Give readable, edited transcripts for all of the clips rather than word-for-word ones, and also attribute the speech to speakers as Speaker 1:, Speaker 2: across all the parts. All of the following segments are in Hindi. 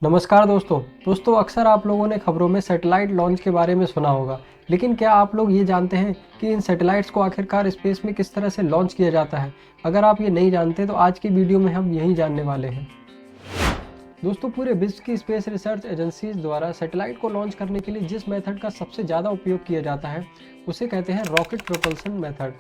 Speaker 1: नमस्कार दोस्तों अक्सर आप लोगों ने खबरों में सैटेलाइट लॉन्च के बारे में सुना होगा। लेकिन क्या आप लोग ये जानते हैं कि इन सैटेलाइट्स को आखिरकार स्पेस में किस तरह से लॉन्च किया जाता है? अगर आप ये नहीं जानते तो आज की वीडियो में हम यही जानने वाले हैं। दोस्तों, पूरे विश्व की स्पेस रिसर्च एजेंसीज द्वारा सैटेलाइट को लॉन्च करने के लिए जिस मेथड का सबसे ज़्यादा उपयोग किया जाता है उसे कहते हैं रॉकेट प्रोपल्सन मेथड।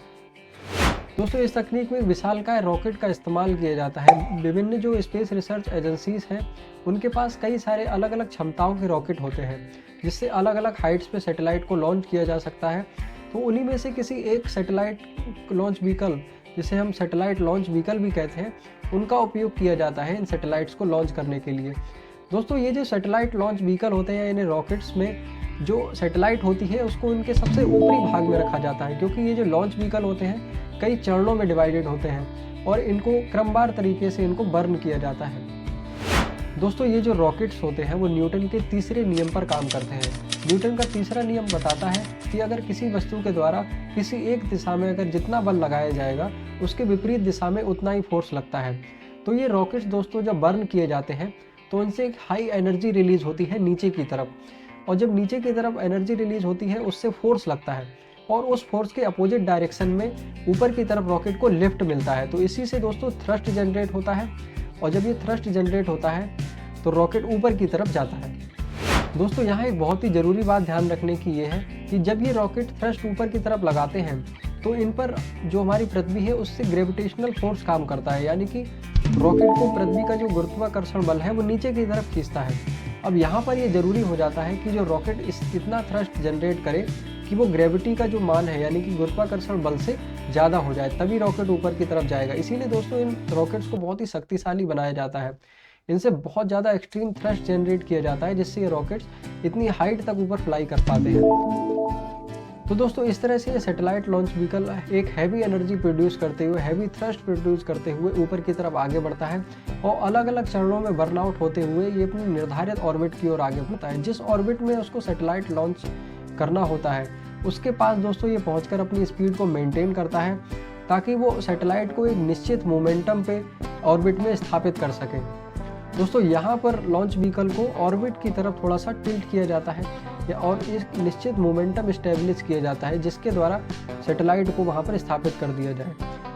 Speaker 1: दोस्तों, इस तकनीक में विशालकाय रॉकेट का इस्तेमाल किया जाता है। विभिन्न जो स्पेस रिसर्च एजेंसीज हैं उनके पास कई सारे अलग अलग क्षमताओं के रॉकेट होते हैं जिससे अलग अलग हाइट्स पे सैटेलाइट को लॉन्च किया जा सकता है। तो उन्हीं में से किसी एक सैटेलाइट लॉन्च व्हीकल, जिसे हम सैटेलाइट लॉन्च व्हीकल भी कहते हैं, उनका उपयोग किया जाता है इन सैटेलाइट्स को लॉन्च करने के लिए। दोस्तों, ये जो सैटेलाइट लॉन्च व्हीकल होते हैं, इन्हें रॉकेट्स में जो सैटेलाइट होती है उसको उनके सबसे ऊपरी भाग में रखा जाता है, क्योंकि ये जो लॉन्च व्हीकल होते हैं कई चरणों में डिवाइडेड होते हैं और इनको क्रमवार तरीके से इनको बर्न किया जाता है। दोस्तों, ये जो रॉकेट्स होते हैं वो न्यूटन के तीसरे नियम पर काम करते हैं। न्यूटन का तीसरा नियम बताता है कि अगर किसी वस्तु के द्वारा किसी एक दिशा में अगर जितना बल लगाया जाएगा उसके विपरीत दिशा में उतना ही फोर्स लगता है। तो ये रॉकेट्स दोस्तों जब बर्न किए जाते हैं तो उनसे एक हाई एनर्जी रिलीज होती है नीचे की तरफ, और जब नीचे की तरफ एनर्जी रिलीज होती है उससे फोर्स लगता है और उस फोर्स के अपोजिट डायरेक्शन में ऊपर की तरफ रॉकेट को लिफ्ट मिलता है। तो इसी से दोस्तों थ्रस्ट जनरेट होता है, और जब ये थ्रस्ट जनरेट होता है तो रॉकेट ऊपर की तरफ जाता है। दोस्तों, यहाँ एक बहुत ही ज़रूरी बात ध्यान रखने की ये है कि जब ये रॉकेट थ्रस्ट ऊपर की तरफ लगाते हैं तो इन पर जो हमारी पृथ्वी है उससे ग्रेविटेशनल फोर्स काम करता है, यानी कि रॉकेट को पृथ्वी का जो गुरुत्वाकर्षण बल है वो नीचे की तरफ खींचता है। अब यहाँ पर ये ज़रूरी हो जाता है कि जो रॉकेट इतना थ्रस्ट जनरेट करे कि वो ग्रेविटी का जो मान है, यानी कि गुरुत्वाकर्षण बल से ज़्यादा हो जाए, तभी रॉकेट ऊपर की तरफ जाएगा। इसीलिए दोस्तों इन रॉकेट्स को बहुत ही शक्तिशाली बनाया जाता है। इनसे बहुत ज़्यादा एक्सट्रीम थ्रस्ट जनरेट किया जाता है जिससे ये रॉकेट्स इतनी हाइट तक ऊपर फ्लाई कर पाते हैं। तो दोस्तों, इस तरह से ये सैटेलाइट लॉन्च व्हीकल एक हैवी एनर्जी प्रोड्यूस करते हुए, हैवी थ्रस्ट प्रोड्यूस करते हुए ऊपर की तरफ आगे बढ़ता है और अलग अलग चरणों में बर्नआउट होते हुए ये अपनी निर्धारित ऑर्बिट की ओर आगे बढ़ता है। जिस ऑर्बिट में उसको सैटेलाइट लॉन्च करना होता है उसके पास दोस्तों ये पहुंचकर अपनी स्पीड को मेंटेन करता है ताकि वो सैटेलाइट को एक निश्चित मोमेंटम पे ऑर्बिट में स्थापित कर सके। दोस्तों, यहाँ पर लॉन्च व्हीकल को ऑर्बिट की तरफ थोड़ा सा टिल्ट किया जाता है और एक निश्चित मोमेंटम स्टेब्लिश किया जाता है जिसके द्वारा सैटेलाइट को वहाँ पर स्थापित कर दिया जाए।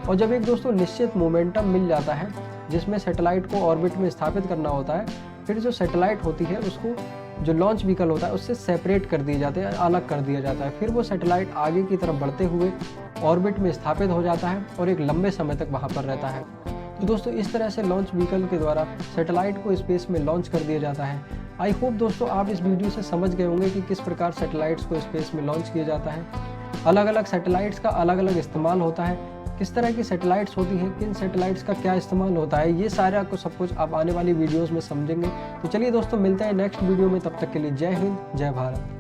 Speaker 1: और जब एक दोस्तों निश्चित मोमेंटम मिल जाता है जिसमें सैटेलाइट को ऑर्बिट में स्थापित करना होता है, फिर जो सैटेलाइट होती है उसको जो लॉन्च व्हीकल होता है उससे सेपरेट कर दिए जाते हैं, अलग कर दिया जाता है। फिर वो सैटेलाइट आगे की तरफ बढ़ते हुए ऑर्बिट में स्थापित हो जाता है और एक लंबे समय तक वहाँ पर रहता है। तो दोस्तों, इस तरह से लॉन्च व्हीकल के द्वारा सैटेलाइट को स्पेस में लॉन्च कर दिया जाता है। आई होप दोस्तों आप इस वीडियो से समझ गए होंगे कि किस प्रकार सैटेलाइट्स को स्पेस में लॉन्च किया जाता है। अलग अलग सैटेलाइट्स का अलग अलग इस्तेमाल होता है, किस तरह की सैटेलाइट्स होती हैं, किन सैटेलाइट्स का क्या इस्तेमाल होता है, ये सारा को सब कुछ आप आने वाली वीडियोज़ में समझेंगे। तो चलिए दोस्तों, मिलते हैं नेक्स्ट वीडियो में। तब तक के लिए जय हिंद, जय भारत।